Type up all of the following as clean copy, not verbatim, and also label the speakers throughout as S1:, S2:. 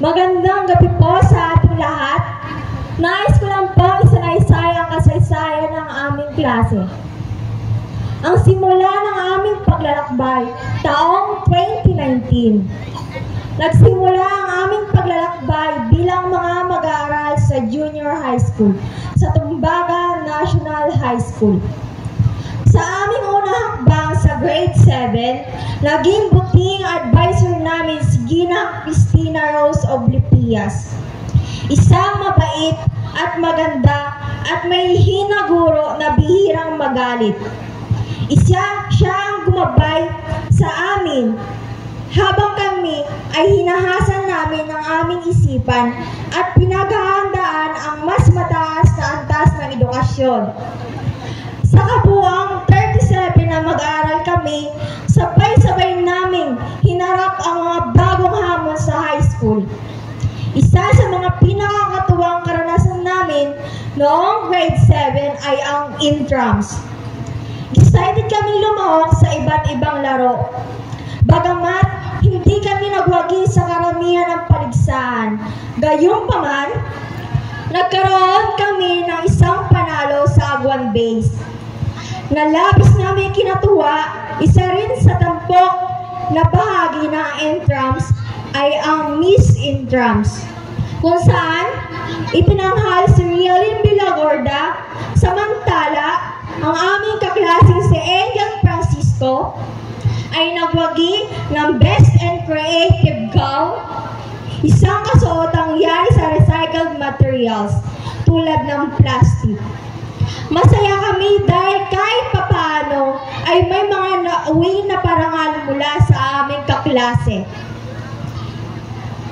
S1: Magandang gabi po sa ating lahat. Nais ko lang pong isalaysay ang kasaysayan ng aming klase. Ang simula ng aming paglalakbay, taong 2019. Nagsimula ang aming paglalakbay bilang mga mag-aaral sa junior high school sa Tumbaga National High School. Sa aming unang hakbang sa grade 7, naging buting advisor namin si Gina Cristina Rose Oblipias. Isang mabait at maganda at may hinaguro na bihirang magalit. Siya ang gumabay sa amin habang kami ay hinahasan namin ang aming isipan at pinaghahandaan ang mas mataas na antas ng edukasyon. Sa kabuuang 37 na mag-aaral kami, sabay-sabay naming hinarap ang mga bagong hamon sa high school. Isa sa mga pinakakatuwang karanasan namin noong grade 7 ay ang intrams. Excited kami lumahok sa iba't ibang laro. Bagamat hindi kami nagwagi sa karamihan ng paligsahan, gayunpaman, nagkaroon kami ng isang panalo sa Agwan Base. Nalabis namin kinatuwa, isa rin sa tampok na bahagi ng intrams ay ang Miss Intrams, kung saan ipinanghal si Rialyn Vilagorda, samantala ang aming kaklaseng si Angel Francisco ay nagwagi ng Best and Creative Gown, isang kasuotang yari sa recycled materials tulad ng plastic. Masaya kami dahil kahit papaano ay may mga nauwi na parangal mula sa aming kaklase.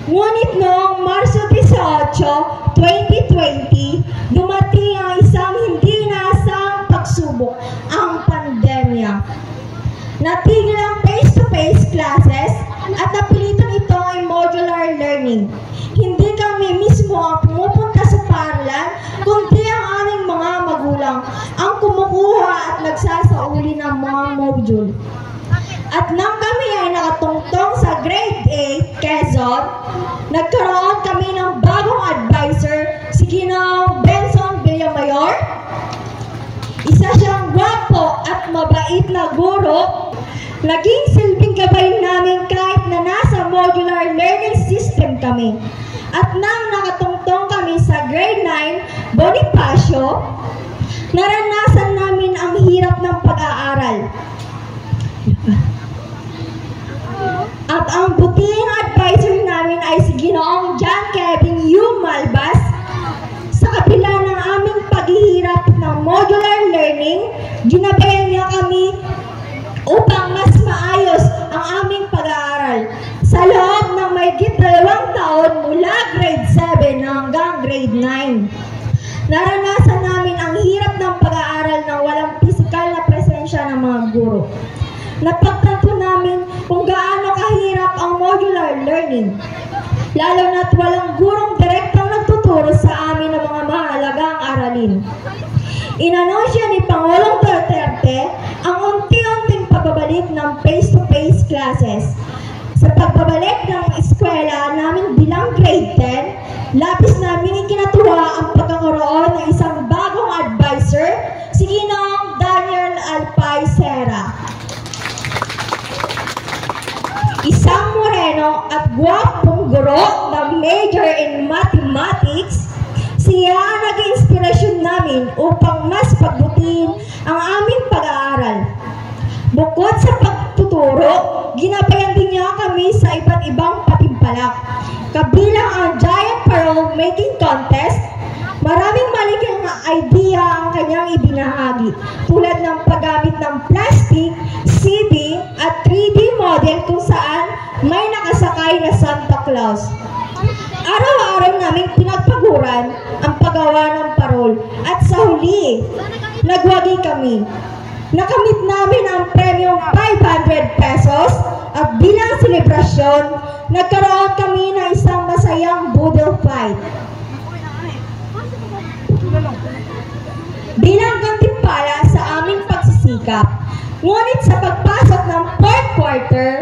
S1: Ngunit noong Marso 18, 2020, dumating ang isang hindi inaasahang pagsubok, ang pandemya. Natigil ang face-to-face classes at napilitan ito ay modular learning. Hindi kami mismo ang pumupunta sa paaralan, kundi ang aming mga magulang ang kumukuha at nagsasauli ng mga module. At nang kami ay nakatungtong sa grade 8, Quezon, nagkaroon kami ng bagong advisor, si Ginoong Benson Villamayor. Isa siyang gwapo at mabait na guro. Naging silbing gabay namin kahit na nasa modular learning system kami. At nang nakatungtong kami sa grade 9, Bonifacio, naranasan namin ang hirap ng pag-aaral. At ang buting advisor namin ay si Ginoong John Kevin U. Malbas. Sa kabila ng aming paghihirap ng modular learning, ginabayan niya kami upang mas maayos ang aming pag-aaral. Sa loob ng mahigit 2 taon mula grade 7 hanggang grade 9, naranasan namin ang hirap ng pag-aaral ng walang pisikal na presensya ng mga guro. Napagtanto namin kung gaano kahirap ang modular learning, lalo na't walang gurong direktang nagtuturo sa amin ng mga mahalagang aralin. Inanunsyo ni Pangulong Duterte ang unti-unting pagbabalik ng face-to-face classes. Sa pagbabalik ng eskwela namin bilang grade 10, labis namin ikinatuwa ang pagkakaroon ng isang bagong advisor, si Ginoong Daniel Alpay Serra. Isang moreno at gwapong guro na major in mathematics, siya ang naging inspirasyon namin upang mas pagbutihin ang aming pag-aaral. Bukod sa pagtuturo, ginabayan din niya kami sa iba't ibang patimpalak. Kabilang ang Giant Parole Making Contest, maraming maliking idea ang kanyang ibinahagi, tulad ng paggamit ng plastic, CD at 3D model kung saan may nakasakay na Santa Claus. Araw-araw naming pinagpaguran ang paggawa ng parol at sa huli, nagwagi kami. Nakamit namin ang premium 500 pesos at bilang selebrasyon, nagkaroon kami ng isang masayang boodle fight. Bilang gantimpala sa aming pagsisikap, ngunit sa pagpasok ng 4th quarter,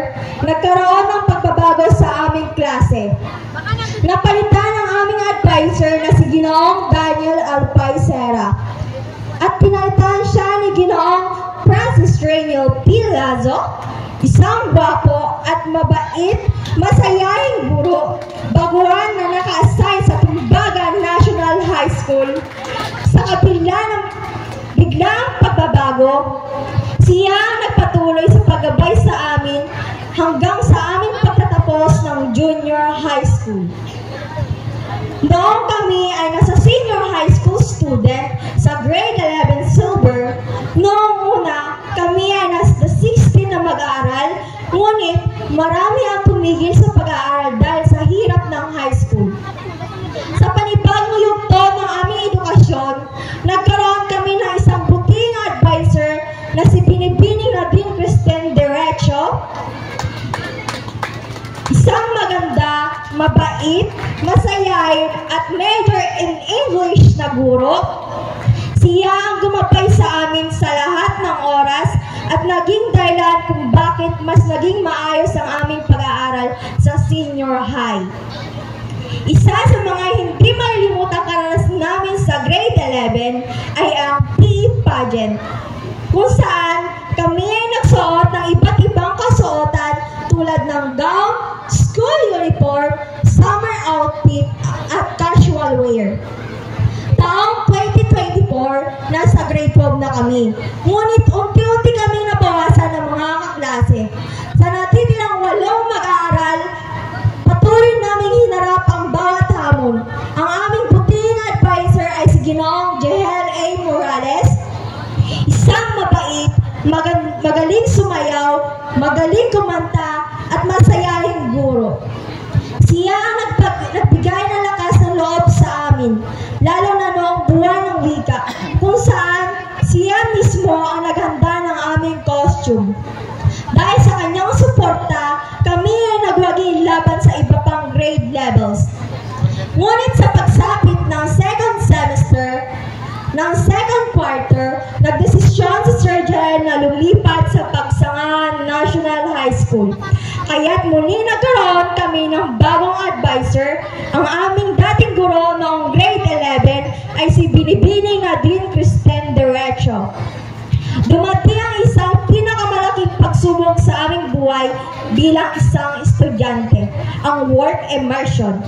S1: nagkaroon ng pagbabago sa aming klase. Ginoong Daniel Alpaicera at pinalitan siya ni Ginoong Francis Reniel Pilazo, isang gwapo at mabait, masayahing guro, baguhan na naka-assign sa Tumbaga National High School. Sa kabila ng biglang pagbabago, siya nagpatuloy sa paggabay sa amin hanggang sa aming pagtatapos ng junior high school. Noong kami ay nasa senior high school student sa grade 11 silver, noong una kami ay nasa 16 na mag-aaral, ngunit marami ang tumigil sa pag-aaral dahil sa hirap ng high school. Sa panibagong yugto ng aming edukasyon, nagkaroon kami ng isang buting advisor na si Binibining Nadine Kristen Derecho, isang maganda, mabait, masayahin at major in English na guro. Siya ang gumabay sa amin sa lahat ng oras at naging dahilan kung bakit mas naging maayos ang aming pag-aaral sa senior high. Isa sa mga hindi malilimutang karanasan namin sa grade 11 ay ang PE pageant, kung saan kami ay nagsuot ng iba't ibang kasuotan tulad ng gown, school uniform, summer outfit at casual wear. Taong 2024, nasa grade 12 na kami. Ngunit unti-unti kami nabawasan ng mga kaklase. Sa natitirang 8 mag-aaral, patuloy naming hinarap ang bawat hamon. Ang aming buting advisor ay si Ginoong Jehel A. Morales, isang mabait, magaling sumayaw, magaling kumanta, at masayahing guro. Siya ang nagbigay ng lakas ng loob sa amin, lalo na noong buwan ng wika, kung saan siya mismo ang naghanda ng aming costume. Dahil sa kanyang suporta, kami ay nagwagi laban sa iba pang grade levels. Ngunit sa pagsapit ng second semester, ng second quarter, nagdesisyon si Sir Jen na lumipat sa Pagsangan National High School. Kaya't muli nagkaroon kami ng bagong advisor. Ang aming dating guro noong grade 11 ay si Binibining Nadine Kristen Derecho. Dumating ang isang pinakamalaking pagsubok sa aming buhay bilang isang estudyante, ang work immersion.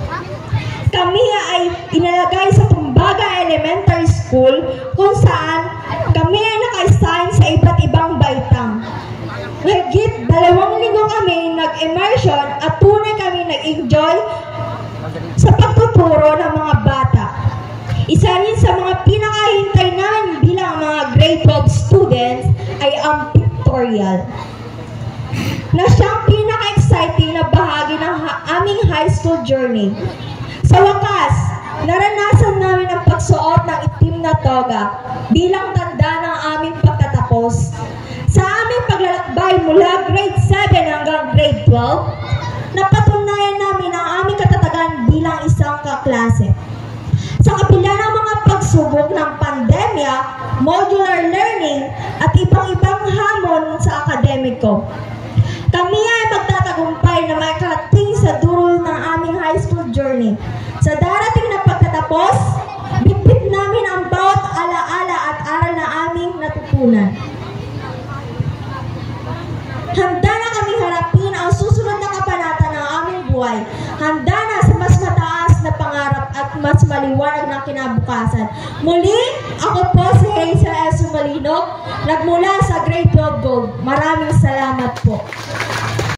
S1: Kami ay inalagay sa Tumbaga Elementary School kung saan kami ay naka-assign sa iba't ibang baitang. Mahigit 2 linggo kami nag-immersion at tunay kami nag-enjoy sa pagtuturo ng mga bata. Isa rin sa mga pinakahintay namin bilang mga grade 12 students ay ang pictorial, na siyang pinaka-exciting na bahagi ng aming high school journey. Sa wakas, naranasan namin ang pagsuot ng itim na toga bilang tanda ng aming pagtatapos. Sa aming paglalakbay mula grade 7 hanggang grade 12, napatunayan namin ang aming katatagan bilang isang kaklase. Sa kabila ng mga pagsubok ng pandemya, modular learning at ibang-ibang hamon sa akademiko, kami ay magtatagumpay na makarating sa dulo ng aming high school journey. Sa darating na pagtatapos, bitbit namin ang bawat alaala at aral na aming natutunan. Handa na kaming harapin ang susunod na kabanata ng aming buhay. Handa na sa mas mataas na pangarap at mas maliwanag na kinabukasan. Muli, ako po si Hazel S. Sumalino, nagmula sa Grade 12 Gold. Maraming salamat po.